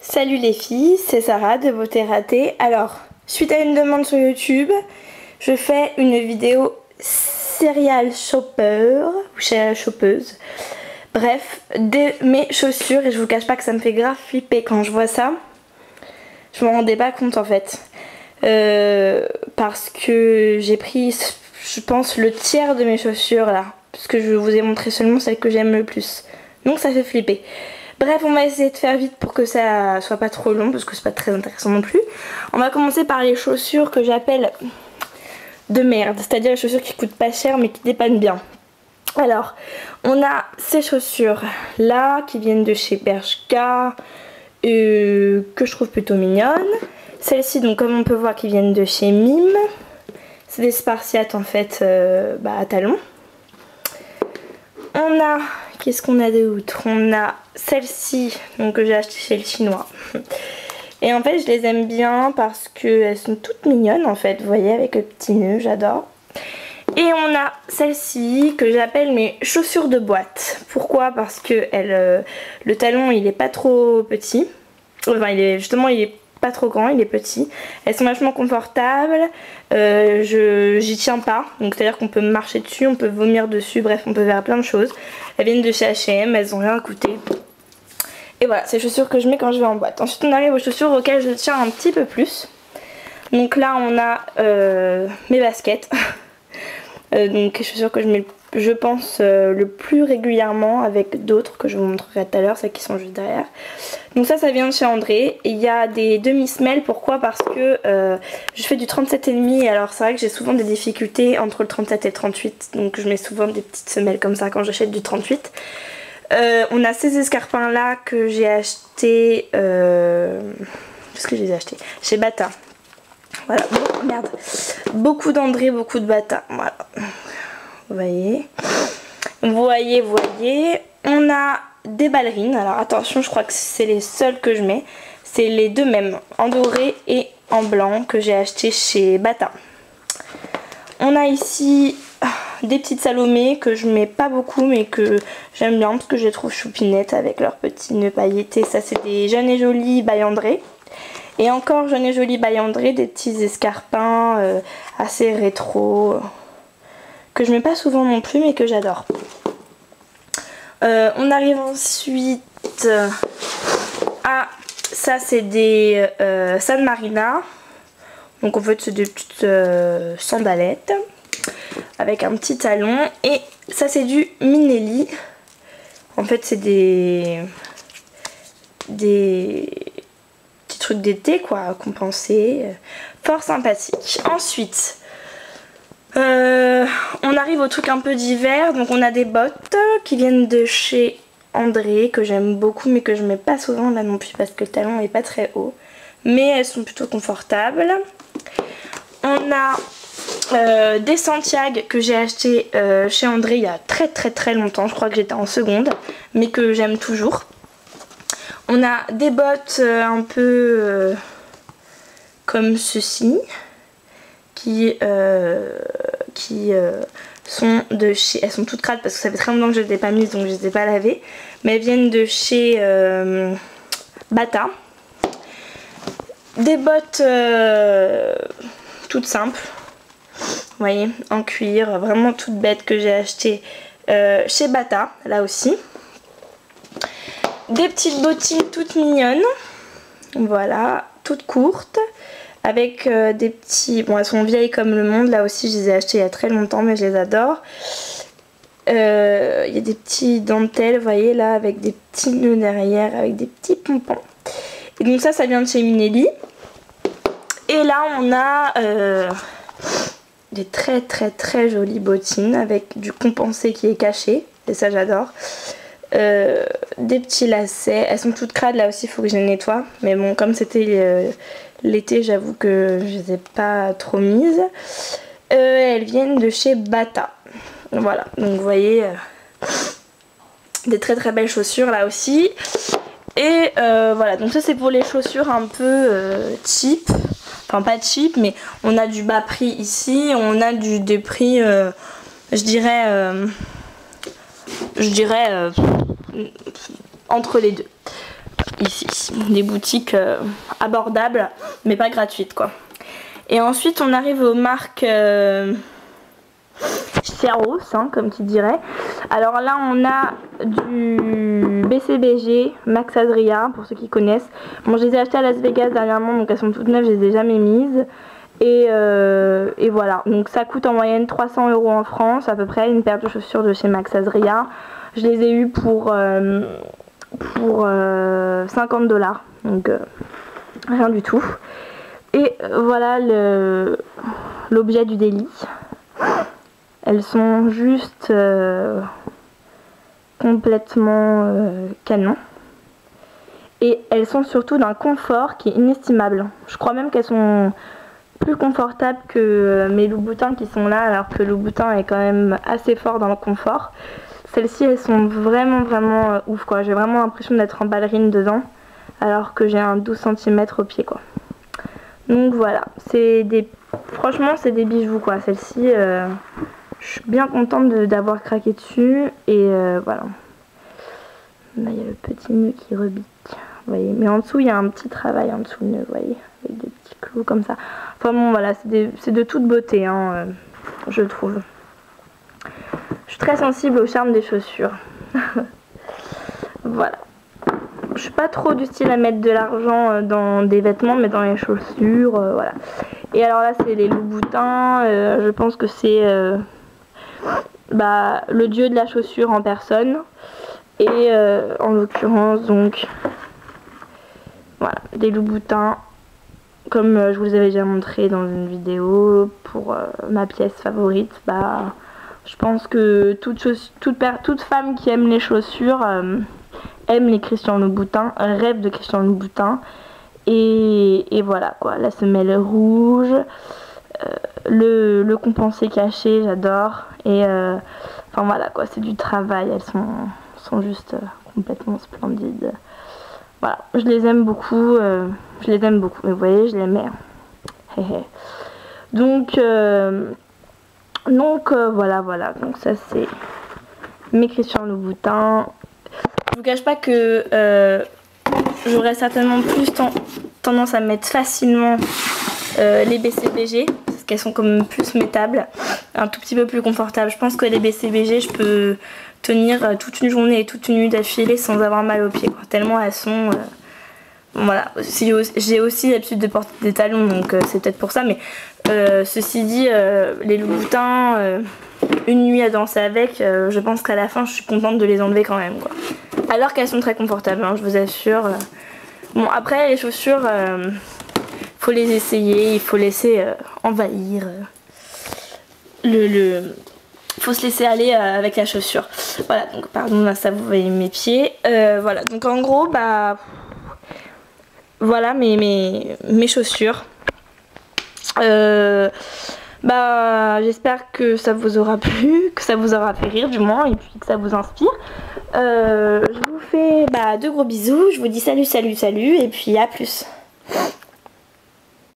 Salut les filles, c'est Sarah de Beauté Ratée. Alors, suite à une demande sur YouTube, je fais une vidéo serial shopper ou serial shoppeuse. Bref, de mes chaussures, et je vous cache pas que ça me fait grave flipper quand je vois ça. Je m'en rendais pas compte en fait. Parce que j'ai pris, je pense, le tiers de mes chaussures là. Parce que je vous ai montré seulement celles que j'aime le plus. Donc ça fait flipper. Bref, on va essayer de faire vite pour que ça soit pas trop long parce que c'est pas très intéressant non plus. On va commencer par les chaussures que j'appelle de merde, c'est-à-dire les chaussures qui coûtent pas cher mais qui dépannent bien. Alors, on a ces chaussures là qui viennent de chez Bershka, que je trouve plutôt mignonnes. Celles-ci, donc comme on peut voir, qui viennent de chez Mime. C'est des Spartiates en fait à talons. On a, qu'est-ce qu'on a d'autre? On a celle-ci, donc que j'ai acheté chez le chinois. Et en fait je les aime bien parce qu'elles sont toutes mignonnes en fait, vous voyez, avec le petit nœud, j'adore. Et on a celle-ci que j'appelle mes chaussures de boîte. Pourquoi? Parce que le talon il est pas trop petit. Enfin il est pas trop grand, il est petit. Elles sont vachement confortables, j'y tiens pas, donc c'est à dire qu'on peut marcher dessus, on peut vomir dessus, bref on peut faire plein de choses. Elles viennent de chez H&M, elles ont rien coûté. Et voilà, c'est les chaussures que je mets quand je vais en boîte. Ensuite on arrive aux chaussures auxquelles je tiens un petit peu plus. Donc là on a mes baskets. Donc les chaussures que je mets, je pense, le plus régulièrement, avec d'autres que je vous montrerai tout à l'heure, celles qui sont juste derrière. Donc ça vient de chez André. Et il y a des demi-semelles. Pourquoi? Parce que je fais du 37,5 et alors c'est vrai que j'ai souvent des difficultés entre le 37 et le 38. Donc je mets souvent des petites semelles comme ça quand j'achète du 38. On a ces escarpins là que j'ai acheté. Qu'est-ce que je les ai achetés? Chez Bata. Voilà, merde. Beaucoup d'André, beaucoup de Bata. Voilà. Vous voyez. On a des ballerines. Alors attention, je crois que c'est les seules que je mets. C'est les deux mêmes, en doré et en blanc, que j'ai acheté chez Bata. On a ici des petites Salomé que je mets pas beaucoup mais que j'aime bien parce que je les trouve choupinettes avec leurs petits nœuds pailletés. Ça c'est des Jeunes et Jolies by André. Et encore Jeunes et Jolies by André, des petits escarpins assez rétro que je mets pas souvent non plus mais que j'adore. On arrive ensuite à ça, c'est des San Marina. Donc en fait c'est des petites sandalettes avec un petit talon. Et ça c'est du Minelli. En fait c'est des petits trucs d'été quoi, compensés, fort sympathique. Ensuite on arrive au truc un peu d'hiver. Donc on a des bottes qui viennent de chez André que j'aime beaucoup mais que je mets pas souvent là non plus parce que le talon est pas très haut, mais elles sont plutôt confortables. On a des Santiago que j'ai acheté chez André il y a très longtemps, je crois que j'étais en seconde, mais que j'aime toujours. On a des bottes un peu comme ceci qui sont de chez... Elles sont toutes crades parce que ça fait très longtemps que je ne les ai pas mises donc je ne les ai pas lavées. Mais elles viennent de chez Bata. Des bottes toutes simples. Vous voyez, en cuir, vraiment toutes bêtes que j'ai achetées chez Bata, là aussi. Des petites bottines toutes mignonnes. Voilà, toutes courtes. Avec des petits... Bon, elles sont vieilles comme le monde. Là aussi, je les ai achetées il y a très longtemps, mais je les adore. Il y a des petits dentelles, vous voyez, là, avec des petits nœuds derrière, avec des petits pompons. Et donc ça vient de chez Minelli. Et là, on a des très jolies bottines avec du compensé qui est caché. Et ça, j'adore. Des petits lacets. Elles sont toutes crades, là aussi, il faut que je les nettoie. Mais bon, comme c'était... l'été, j'avoue que je les ai pas trop mises. Elles viennent de chez Bata. Voilà, donc vous voyez des très belles chaussures là aussi. Et voilà, donc ça c'est pour les chaussures un peu cheap. Enfin pas cheap, mais on a du bas prix ici. On a des prix, je dirais entre les deux. ici. Des boutiques abordables mais pas gratuites quoi. Et ensuite on arrive aux marques Chiaros, hein, comme tu dirais. Alors là on a du BCBG, Max Adria pour ceux qui connaissent. Bon, je les ai achetées à Las Vegas dernièrement, donc elles sont toutes neuves, je les ai jamais mises. Et voilà, donc ça coûte en moyenne 300 € en France à peu près, une paire de chaussures de chez Max Adria. Je les ai eues pour 50 $, donc rien du tout. Et voilà l'objet du délit. Elles sont juste complètement canon. Et elles sont surtout d'un confort qui est inestimable. Je crois même qu'elles sont plus confortables que mes Louboutin qui sont là, alors que Louboutin est quand même assez fort dans le confort. Celles-ci, elles sont vraiment ouf quoi. J'ai vraiment l'impression d'être en ballerine dedans, alors que j'ai un 12 cm au pied quoi. Donc voilà, franchement c'est des bijoux quoi. Celle-ci, je suis bien contente d'avoir craqué dessus. Et voilà. Là il y a le petit nœud qui rebique. Vous voyez, mais en dessous il y a un petit travail en dessous le nœud, vous voyez, avec des petits clous comme ça. Enfin bon voilà, c'est de toute beauté hein, je trouve. Je suis très sensible au charme des chaussures. Voilà. Je suis pas trop du style à mettre de l'argent dans des vêtements, mais dans les chaussures, voilà. Et alors là, c'est les Louboutins. Je pense que c'est le dieu de la chaussure en personne. Et en l'occurrence, donc, voilà, des Louboutins. Comme je vous avais déjà montré dans une vidéo pour ma pièce favorite, je pense que toute femme qui aime les chaussures aime les Christian Louboutin, rêve de Christian Louboutin. Et voilà quoi, la semelle rouge, le compensé caché, j'adore. Et enfin voilà quoi, c'est du travail, elles sont juste complètement splendides. Voilà, je les aime beaucoup, mais vous voyez, je les mets. Donc voilà, donc ça c'est mes Christian Louboutin. Je vous cache pas que j'aurais certainement plus tendance à mettre facilement les BCBG, parce qu'elles sont quand même plus mettables, un tout petit peu plus confortables. Je pense que les BCBG, je peux tenir toute une journée et toute une nuit d'affilée sans avoir mal aux pieds, quoi. Tellement elles sont... voilà, j'ai aussi l'habitude de porter des talons, donc c'est peut-être pour ça, mais ceci dit, les Louboutins, une nuit à danser avec, je pense qu'à la fin je suis contente de les enlever quand même quoi. Alors qu'elles sont très confortables, hein, je vous assure. Bon après les chaussures, faut les essayer, il faut laisser envahir faut se laisser aller avec la chaussure. Voilà, donc pardon, là ça vous voyez mes pieds. Voilà, donc en gros voilà mes chaussures. J'espère que ça vous aura plu, que ça vous aura fait rire du moins, et puis que ça vous inspire. Je vous fais de gros bisous, je vous dis salut, et puis à plus.